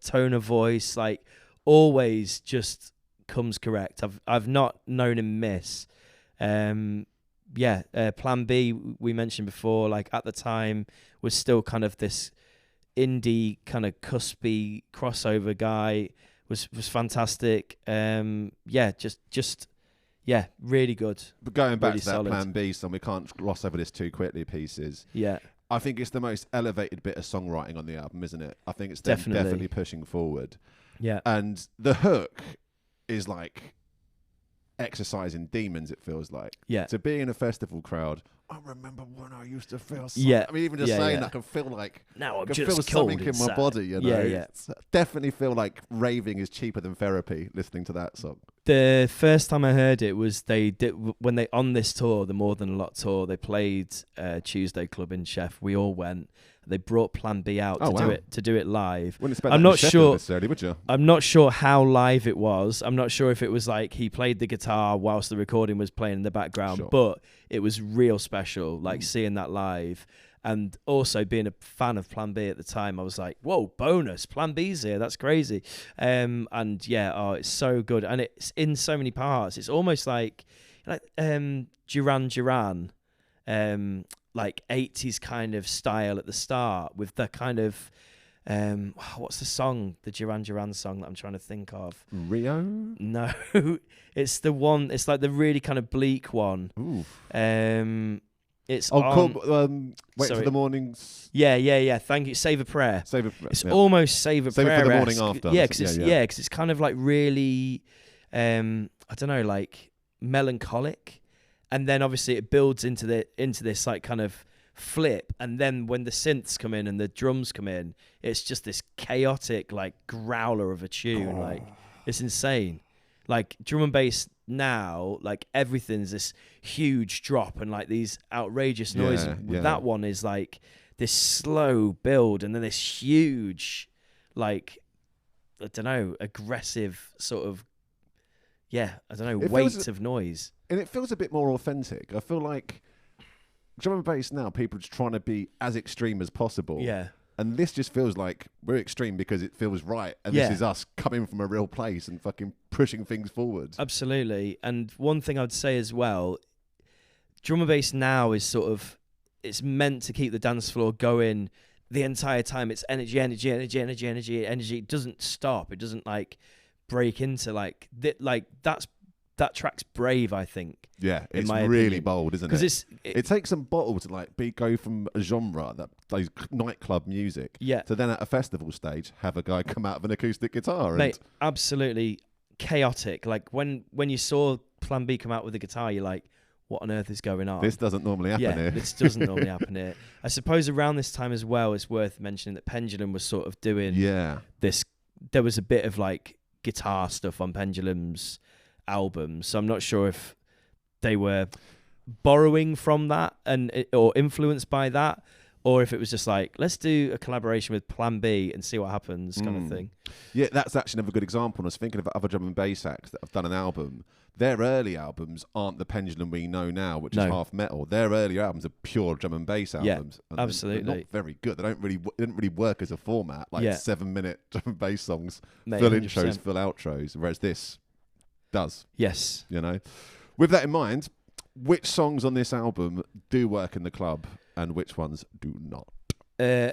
tone of voice, like always just comes correct. I've not known him miss. Plan B we mentioned before, like at the time was still kind of this indie kind of cuspy crossover guy. Was fantastic. Really good. But going back really to that solid. Plan B song, we can't gloss over this too quickly. Pieces. Yeah. I think it's the most elevated bit of songwriting on the album, isn't it? I think it's definitely pushing forward. Yeah. And the hook is like exercising demons, it feels like. Yeah. To be in a festival crowd, I remember when I used to feel something. Yeah. I mean, even just saying that, I can feel like now I'm can just feel something in my body, you know? Yeah. Definitely feel like raving is cheaper than therapy listening to that song. The first time I heard it was they did when they on this tour, the More Than a Lot tour. They played Tuesday Club in Sheff. We all went. They brought Plan B out to do it live. I'm not sure necessarily, would you? I'm not sure how live it was. I'm not sure if it was like he played the guitar whilst the recording was playing in the background, but it was real special. Like seeing that live. And also being a fan of Plan B at the time, I was like, whoa, bonus, Plan B's here. That's crazy. It's so good. And it's in so many parts. It's almost like Duran Duran, like 80s kind of style at the start with the kind of, what's the song? The Duran Duran song that I'm trying to think of. Rio? No, it's the one, it's like the really kind of bleak one. Ooh. It's Wait for the mornings. Yeah. Thank you. Save a Prayer. Save a Prayer. It's almost Save a Prayer. Save it for the morning after. Yeah, because it's kind of like really, I don't know, like melancholic, and then obviously it builds into this like kind of flip, and then when the synths come in and the drums come in, it's just this chaotic like growler of a tune. Like it's insane. Like drum and bass now, like everything's this huge drop and like these outrageous noises. That one is like this slow build and then this huge, like, I don't know, aggressive sort of, weight of noise. And it feels a bit more authentic. I feel like drum and bass now, people are just trying to be as extreme as possible. Yeah. And this just feels like we're extreme because it feels right. And this is us coming from a real place and fucking pushing things forward. Absolutely. And one thing I'd say as well, drum and bass now is sort of, it's meant to keep the dance floor going the entire time. It's energy. It doesn't stop. It doesn't like break into like that track's brave, I think. Yeah, it's really bold, isn't it? Because it takes some bottle to like go from a genre, those nightclub music, to then at a festival stage have a guy come out of an acoustic guitar. Mate, absolutely chaotic. Like when you saw Plan B come out with the guitar, you're like, what on earth is going on? This doesn't normally happen here. This doesn't normally happen here. I suppose around this time as well, it's worth mentioning that Pendulum was sort of doing this. There was a bit of like guitar stuff on Pendulum's album, so I'm not sure if they were borrowing from that or influenced by that, or if it was just like, let's do a collaboration with Plan B and see what happens kind of thing. Yeah, that's actually another good example. I was thinking of other drum and bass acts that have done an album. Their early albums aren't the Pendulum we know now, which is half metal. Their earlier albums are pure drum and bass albums. Yeah, absolutely. They're not very good. They didn't really work as a format, like 7-minute drum and bass songs, Mate, full 100%. intros, full outros, whereas this does. Yes. You know? With that in mind, which songs on this album do work in the club and which ones do not?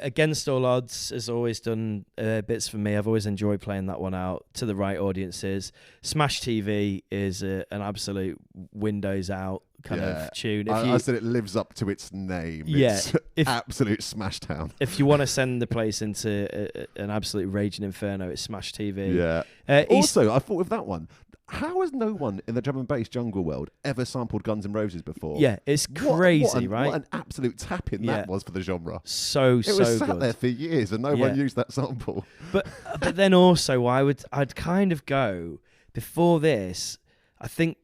Against All Odds has always done bits for me. I've always enjoyed playing that one out to the right audiences. Smash TV is an absolute windows out kind of tune. I said it lives up to its name. Yeah, It's absolute smash town. If you want to send the place into an absolute raging inferno, it's Smash TV. Yeah. Also, I thought with that one, how has no one in the drum and bass jungle world ever sampled Guns N' Roses before? Yeah, it's crazy, right? What an absolute tap-in that was for the genre. So it was sat good. there for years and no one used that sample. But then also, I'd kind of go, before this, I think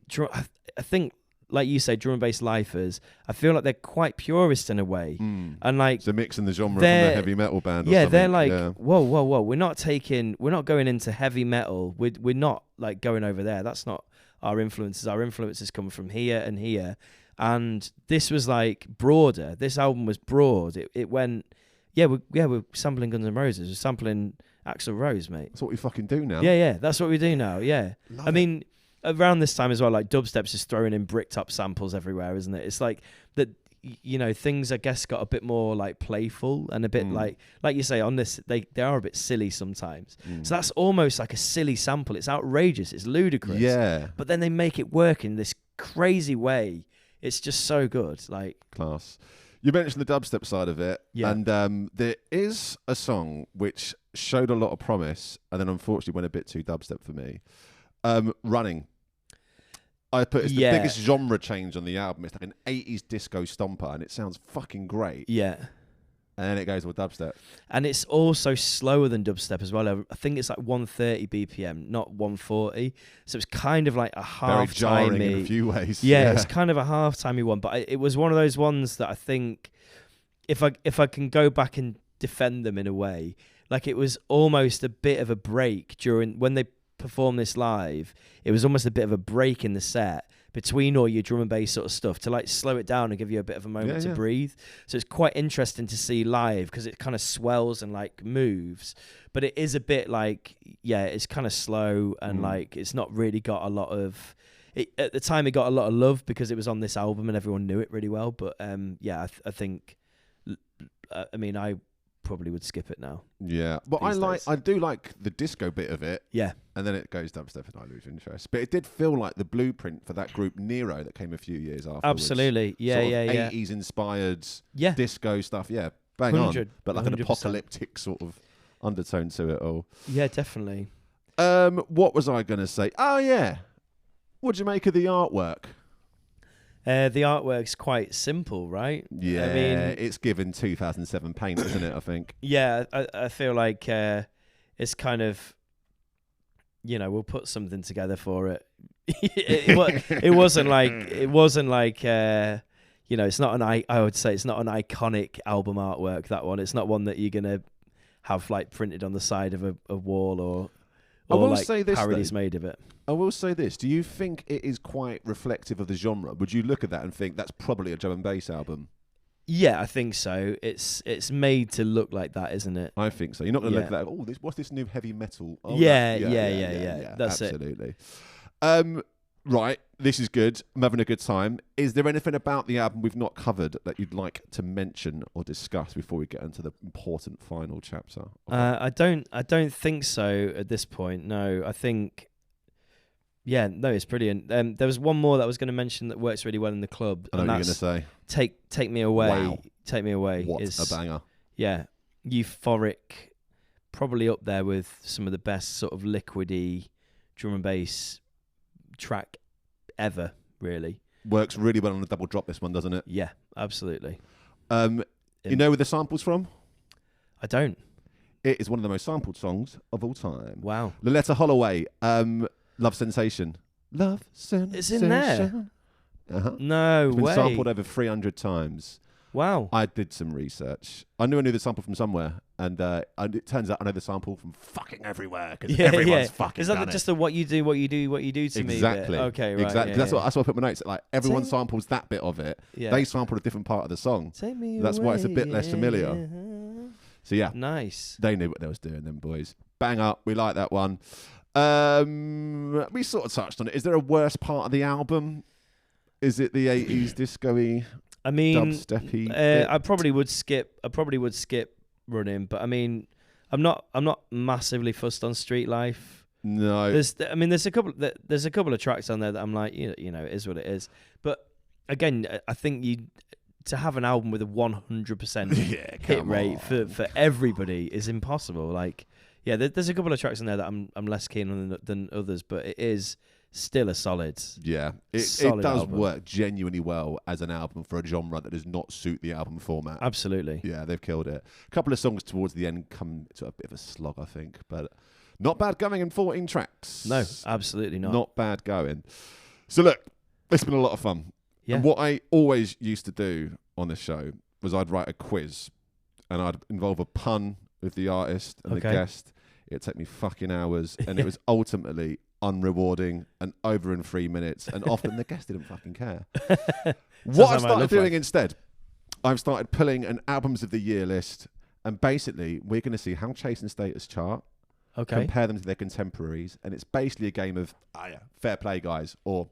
like you say, drum and bass lifers, I feel like they're quite purist in a way. And like, so mixing the genre from a heavy metal band or something. They're like, whoa, we're not going into heavy metal. We're not like going over there. That's not our influences. Our influences come from here and here. And this was like broader. This album was broad. It went, we're sampling Guns N' Roses. We're sampling Axl Rose, mate. That's what we fucking do now. Yeah, that's what we do now, yeah. Love I mean, around this time as well, like dubstep's just throwing in bricked up samples everywhere, isn't it? It's like that, things I guess got a bit more like playful and a bit like you say on this, they are a bit silly sometimes. So that's almost like a silly sample. It's outrageous. It's ludicrous. Yeah. But then they make it work in this crazy way. It's just so good. Like, class. You mentioned the dubstep side of it, Yeah. and there is a song which showed a lot of promise, and then unfortunately went a bit too dubstep for me. Running. I put it's the biggest genre change on the album. It's like an 80s disco stomper, and it sounds fucking great. Yeah. And then it goes with dubstep. And it's also slower than dubstep as well. I think it's like 130 BPM, not 140. So it's kind of like a Very jarring in a few ways. Yeah, it's kind of a half-timey one. But it was one of those ones that I think if I can go back and defend them in a way, like it was almost a bit of a break during when they performed this live. It was almost a bit of a break in the set between all your drum and bass sort of stuff to like slow it down and give you a bit of a moment to breathe. So it's quite interesting to see live because it kind of swells and like moves, but it is a bit like, it's kind of slow and like it's not really got a lot of it. At the time it got a lot of love because it was on this album and everyone knew it really well. But I think, I mean, I probably would skip it now. Yeah, but I do like the disco bit of it. Yeah. And then it goes dubstep and I lose interest. But it did feel like the blueprint for that group Nero that came a few years afterwards. Absolutely. Yeah, sort yeah, of 80s inspired disco stuff. Yeah, bang 100, on. But like 100%. An apocalyptic sort of undertone to it all. Yeah, definitely. What was I going to say? Oh, yeah. What'd you make of the artwork? The artwork's quite simple, right? Yeah, I mean, it's given 2007 paint, isn't it, I think? Yeah, I feel like it's kind of, we'll put something together for it. It wasn't like, it's not I would say it's not an iconic album artwork, that one. It's not one that you're going to have like printed on the side of a wall or like say this, parodies made of it. I will say this. Do you think it is quite reflective of the genre? Would you look at that and think that's probably a drum and bass album? Yeah, I think so. It's made to look like that, isn't it? I think so. You're not going to look at that, what's this new heavy metal? Oh, yeah. That's absolutely. Right, this is good. I'm having a good time. Is there anything about the album we've not covered that you'd like to mention or discuss before we get into the important final chapter? I don't think so at this point. No, I think. Yeah, no, it's brilliant. There was one more that I was going to mention that works really well in the club. I know what you're going to say. Take Me Away. Wow. Take Me Away. What a banger. Yeah, euphoric. Probably up there with some of the best sort of liquidy drum and bass track ever, really. Works really well on the double drop, this one, doesn't it? Yeah, absolutely. You know where the sample's from? I don't. It is one of the most sampled songs of all time. Wow. Loletta Holloway, Love Sensation. Love Sensation. It's in there? Uh-huh. No way. It's been sampled over 300 times. Wow. I did some research. I knew the sample from somewhere, and it turns out I know the sample from fucking everywhere because everyone's fucking Is that done just the what you do to me? Exactly. Okay, right. Exactly. That's what I put in my notes. Like everyone samples that bit of it. Yeah. They sampled a different part of the song. Take me That's why it's a bit less familiar. So yeah, nice. They knew what they was doing, them boys. Bang up. We like that one. We sort of touched on it. Is there a worse part of the album? Is it the 80s disco-y? I mean, dubsteppy. I probably would skip running. But I mean, I'm not massively fussed on Street Life. No. There's a couple of tracks on there that I'm like, you know, it is what it is. But again, I think to have an album with a 100% hit rate for everybody is impossible. Like, yeah, there's a couple of tracks on there that I'm less keen on than others, but it is still a solid. Yeah, it does album. Work genuinely well as an album for a genre that does not suit the album format. Absolutely. Yeah, they've killed it. A couple of songs towards the end come to a bit of a slog, I think, but not bad going in 14 tracks. No, absolutely not. Not bad going. So look, it's been a lot of fun. Yeah. And what I always used to do on this show was I'd write a quiz and I'd involve a pun with the artist and the guest. It'd take me fucking hours and it was ultimately unrewarding and over in 3 minutes, and often the guest didn't fucking care. What I've started doing instead, I've started pulling an albums of the year list, and basically we're going to see how Chasing Status chart, compare them to their contemporaries, and it's basically a game of fair play guys or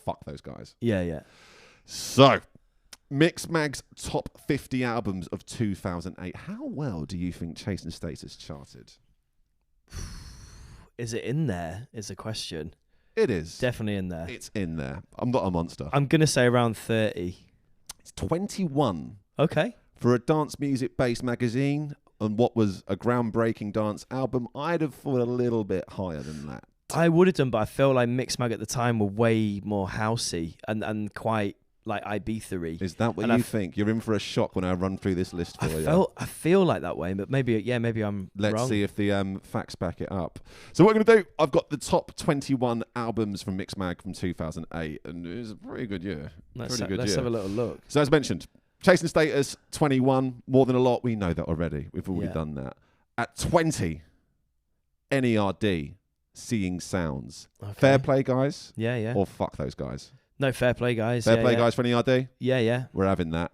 fuck those guys. Yeah. So, Mixmag's top 50 albums of 2008. How well do you think Chasing Status charted? Is it in there? Is a question. It is. Definitely in there. It's in there. I'm not a monster. I'm going to say around 30. It's 21. Okay. For a dance music-based magazine and what was a groundbreaking dance album, I'd have thought a little bit higher than that. I would have done, but I feel like Mixmag at the time were way more housey and quite like Ibiza-y. Is that what you think? You're in for a shock when I run through this list for you. I feel like that way, but maybe I'm Let's wrong. see if the facts back it up. So what we're going to do, I've got the top 21 albums from Mixmag from 2008, and it was a pretty good year. Let's have a little look. So as mentioned, Chasing Status, 21, More Than a Lot. We know that already. We've already done that. At 20, NERD, Seeing Sounds. Okay. Fair play, guys? Yeah. Or fuck those guys? No, fair play, guys. Fair play, guys, for NERD? Yeah. We're having that.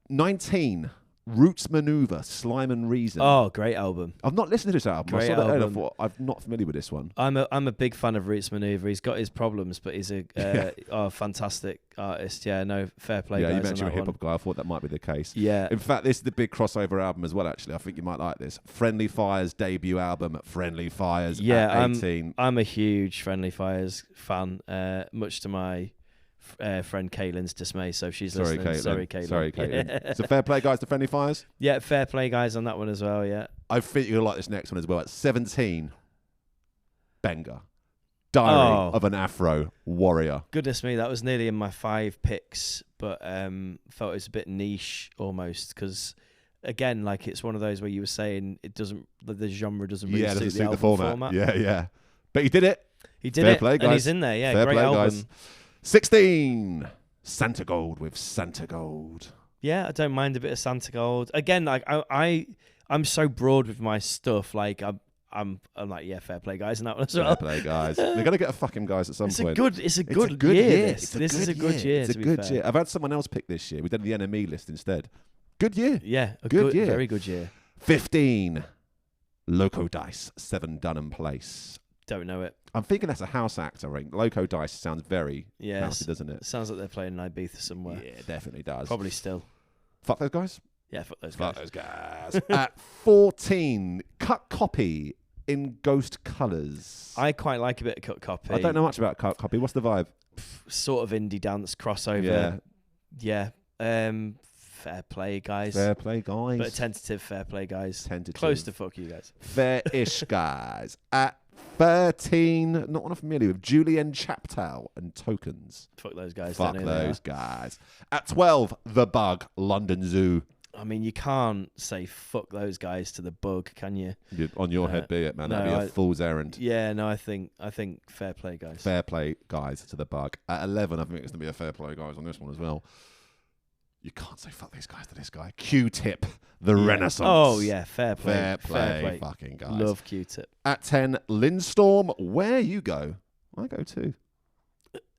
19, Roots Maneuver, Slime and Reason. Oh, great album. I've not listened to this album. Great I saw that album. I thought, I'm not familiar with this one. I'm a big fan of Roots Maneuver. He's got his problems, but he's a fantastic artist. Yeah, no, fair play, guys. You mentioned a hip-hop guy. I thought that might be the case. Yeah. In fact, this is the big crossover album as well, actually. I think you might like this. Friendly Fire's debut album, Friendly Fire's at 18. I'm a huge Friendly Fires fan, much to my friend Kaylin's dismay, so she's listening. Sorry, Kaylin. Yeah. So fair play, guys, to Friendly Fires? Yeah, fair play, guys, on that one as well, yeah. I think you'll like this next one as well. At 17, Benga. Diary of an Afro Warrior. Goodness me, that was nearly in my 5 picks, but felt it was a bit niche almost, because again, like, it's one of those where you were saying the genre doesn't really suit the format. Yeah. But he did it. Fair play, guys. And he's in there, yeah. Fair great play, album. Guys. 16, Santa Gold with Santa Gold. Yeah, I don't mind a bit of Santa Gold. Again, like I'm so broad with my stuff. Like I'm like, yeah, fair play, guys, and that one as well. Fair play, guys. We're gonna get a fucking guys at some point. It's a good year. This is a good year. It's a good year. I've had someone else pick this year. We did the NME list instead. Good year. Yeah, a good year. Very good year. 15, Loco Dice, 7 Dunham Place. Don't know it. I'm thinking that's a house act, I think. Loco Dice sounds very housey, doesn't it? Sounds like they're playing in Ibiza somewhere. Yeah, it definitely does. Probably still. Fuck those guys? Yeah, fuck those guys. Fuck those guys. At 14, Cut Copy in Ghost Colours. I quite like a bit of Cut Copy. I don't know much about Cut Copy. What's the vibe? Sort of indie dance crossover. Yeah. Fair play, guys. Fair play, guys. But a tentative fair play, guys. Tentative. Close to fuck you guys. Fair-ish, guys. At 13, not one I'm familiar with, Julian Chaptal and Tokens. Fuck those guys. Fuck those guys. At 12, The Bug, London Zoo. I mean, you can't say fuck those guys to The Bug, can you? On your head be it, man. That'd be a fool's errand. Yeah, no, I think fair play, guys. Fair play, guys, to The Bug. At 11, I think it's going to be a fair play, guys, on this one as well. You can't say fuck these guys to this guy. Q-Tip, The Renaissance. Oh, yeah, fair play. Fair play, fucking guys. Love Q-Tip. At 10, Lindstorm, Where You Go. I go too.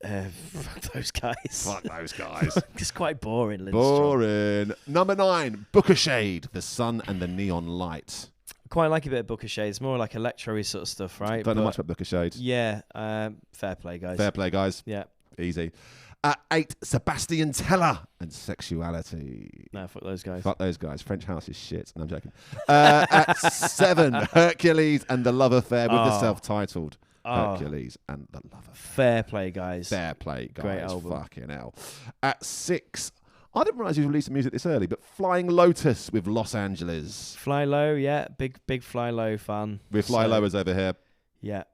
Fuck those guys. Fuck those guys. It's quite boring, Lindstorm. Boring. Number 9, Booker Shade, The Sun and the Neon Light. Quite like a bit of Booker Shade. It's more like electro-y sort of stuff, right? Don't know much about Booker Shade. Yeah, fair play, guys. Fair play, guys. Yeah. Easy. At 8, Sebastian Teller and Sexuality. No, fuck those guys. Fuck those guys. French house is shit. No, I'm joking. At 7, Hercules and the Love Affair with the self-titled Hercules and the Love Affair. Fair play, guys. Fair play, guys. Great album. Fucking hell. At 6, I didn't realise he was releasing music this early, but Flying Lotus with Los Angeles. Fly Low, yeah. Big Fly Low fan. With Fly Lowers over here. Yeah.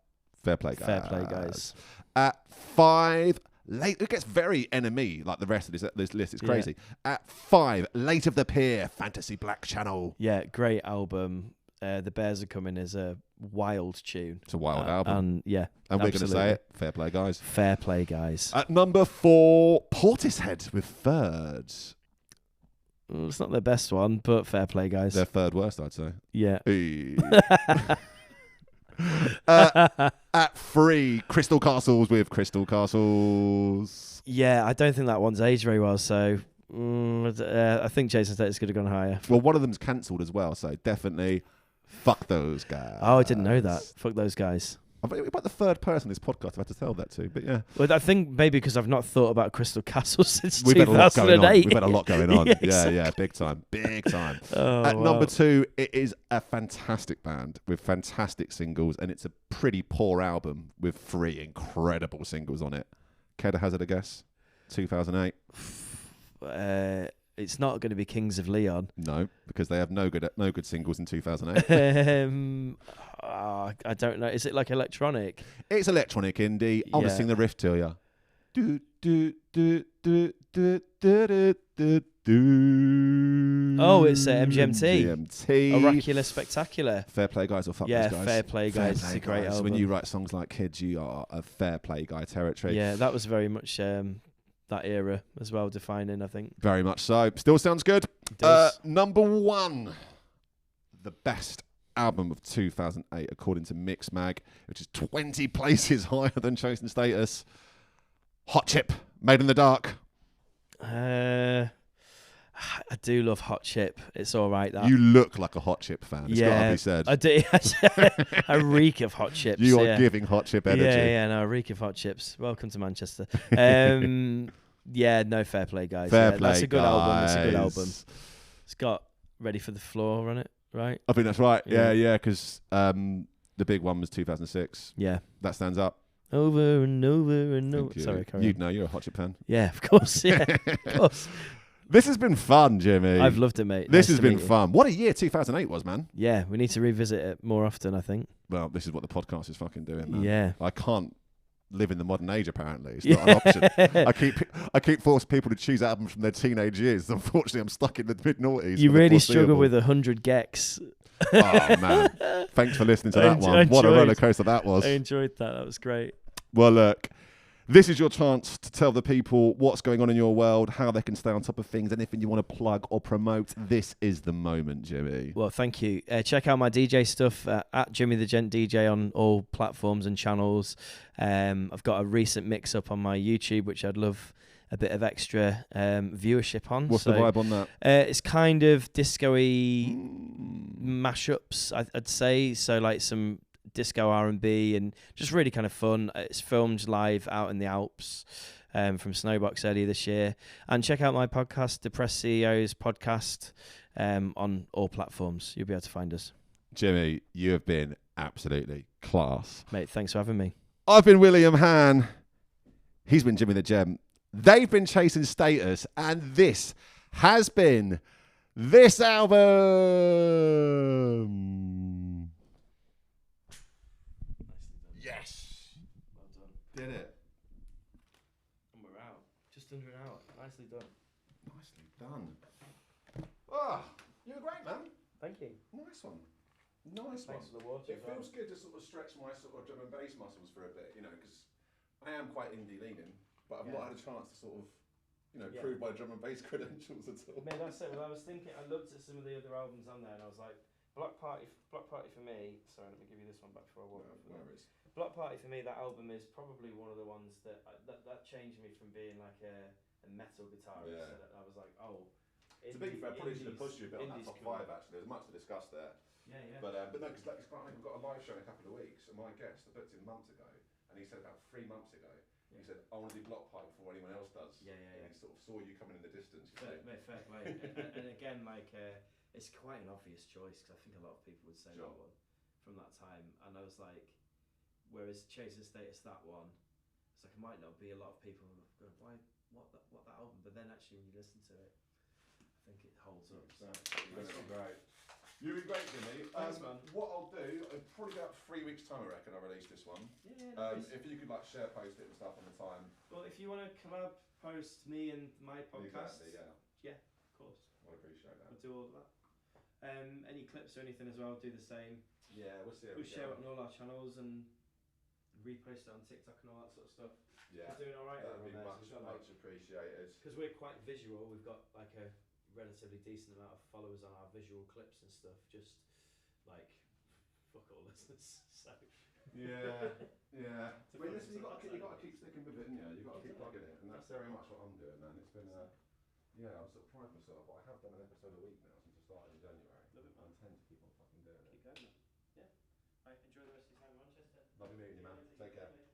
Fair play, guys. Fair play, guys. At 5, it gets very enemy like the rest of this list. It's crazy. Yeah. At 5, Late of the Pier, Fantasy Black Channel. Yeah, great album. The Bears Are Coming is a wild tune. It's a wild album. And yeah, and we're going to say it. Fair play, guys. Fair play, guys. At number 4, Portishead with Third. It's not their best one, but fair play, guys. Their third worst, I'd say. Yeah. At 3, Crystal Castles with Crystal Castles. Yeah, I don't think that one's aged very well, so I think Jason Status could have gone higher. Well, one of them's cancelled as well, so definitely fuck those guys. Oh, I didn't know that. Fuck those guys. I'm about the third person in this podcast I've had to tell that to, but yeah. Well, I think maybe because I've not thought about Crystal Castles since We've 2008. We've had a lot going on. Yeah, exactly. Yeah, big time. Big time. At number 2, it is a fantastic band with fantastic singles, and it's a pretty poor album with 3 incredible singles on it. Care to hazard a guess? 2008? It's not going to be Kings of Leon. No, because they have no good singles in 2008. I don't know. Is it like electronic? It's electronic indie. I want to sing the riff to you. Do do do do do do do do. Oh, it's MGMT. MGMT. Oracular Spectacular. Fair play, guys, or fuck those guys. Fair play, guys. It's a great album. When you write songs like Kids, you are a fair play guy territory. Yeah, that was very much that era as well, defining, I think. Very much so. Still sounds good. Number 1, the best album of 2008, according to Mix Mag, which is 20 places higher than Chosen Status. Hot Chip, Made in the Dark. I do love Hot Chip. It's all right. That you look like a Hot Chip fan. It's got to be said. I do. I reek of Hot Chips. You are giving Hot Chip energy. No, I reek of Hot Chips. Welcome to Manchester. Yeah, no, fair play, guys. Fair play, that's a good album. That's a good guys. album. It's got Ready for the Floor on it, right? I think that's right. Yeah, because the big one was 2006. Yeah. That stands up. Over and over and over. Sorry, carry on. You'd know, you're a Hot Chip fan. Yeah, of course. Yeah, of course. This has been fun, Jimmy. I've loved it, mate. This has been fun. What a year 2008 was, man. Yeah, we need to revisit it more often, I think. Well, this is what the podcast is fucking doing, man. Yeah. I can't live in the modern age, apparently. It's not an option. I keep forcing people to choose albums from their teenage years. Unfortunately, I'm stuck in the mid-noughties. You really struggle with 100 gecs. Oh, man. Thanks for listening to that one. What a roller coaster that was. I enjoyed that. That was great. Well, look, this is your chance to tell the people what's going on in your world, how they can stay on top of things, anything you want to plug or promote. This is the moment, Jimmy. Well, thank you. Check out my DJ stuff at Jimmy The Gent DJ on all platforms and channels. I've got a recent mix up on my YouTube, which I'd love a bit of extra viewership on. What's the vibe on that? It's kind of disco-y mashups, I'd say. So like some disco R&B and just really kind of fun. It's filmed live out in the Alps from Snowbox earlier this year. And check out my podcast, Depressed CEOs Podcast, on all platforms. You'll be able to find us. Jimmy, you have been absolutely class. Mate, thanks for having me. I've been William Hann. He's been Jimmy the Gent. They've been Chasing Status. And this has been this album. Yes. Well done. Did it. And we're out. Just under an hour. Nicely done. Nicely done. Ah, you were great, man. Thank you. Nice one. Nice one. Thanks for the water. It feels good to sort of stretch my sort of drum and bass muscles for a bit, you know, because I am quite indie leaning, but I've not had a chance to sort of, you know, prove my drum and bass credentials at all. Mate, that's it. Well, I was thinking, I looked at some of the other albums on there, and I was like, Block Party for me. Sorry, let me give you this one back before I walk. No worries. Block Party for me, that album is probably one of the ones that that changed me from being like a metal guitarist. Yeah. So that I was like, oh. To be fair, probably should have pushed you a bit on that top cool. 5 actually. There's much to discuss there. Yeah. But no, because like, we've got a live show in a couple of weeks, and my guest, I booked him months ago, and he said about 3 months ago You said, I want to do block party before anyone else does. Yeah. And he sort of saw you coming in the distance. Fair play. and again, like, it's quite an obvious choice because I think a lot of people would say that one from that time. And I was like, whereas Chasing Status, that one, it's like it might not be a lot of people going, what that album? But then actually when you listen to it, I think it holds up. You're going to be great. You'll be great, Jimmy. Thanks, man. What I'll do, probably about 3 weeks' time, I reckon, I'll release this one. Yeah. If you could like share, post it and stuff on the time. Well, if you want to collab, post me and my podcast. Exactly, yeah, of course. I'd appreciate that. We'll do all of that. Any clips or anything as well, do the same. Yeah, we'll see. We'll share it on all our channels and repost it on TikTok and all that sort of stuff. Yeah, we're doing all right. That'd be much appreciated. Because we're quite visual, we've got like a relatively decent amount of followers on our visual clips and stuff. Just like fuck all listeners. So yeah. Well, listen, you got to keep sticking with it, and you got to keep plugging it, and that's very much what I'm doing. And it's been I'm sort of proud of myself, but I have done an episode a week now since I started in January. Love it, man. I intend to keep on fucking doing it. Keep going, man. Yeah. Right, enjoy the rest of your time in Manchester. Lovely meeting you, man. Take care.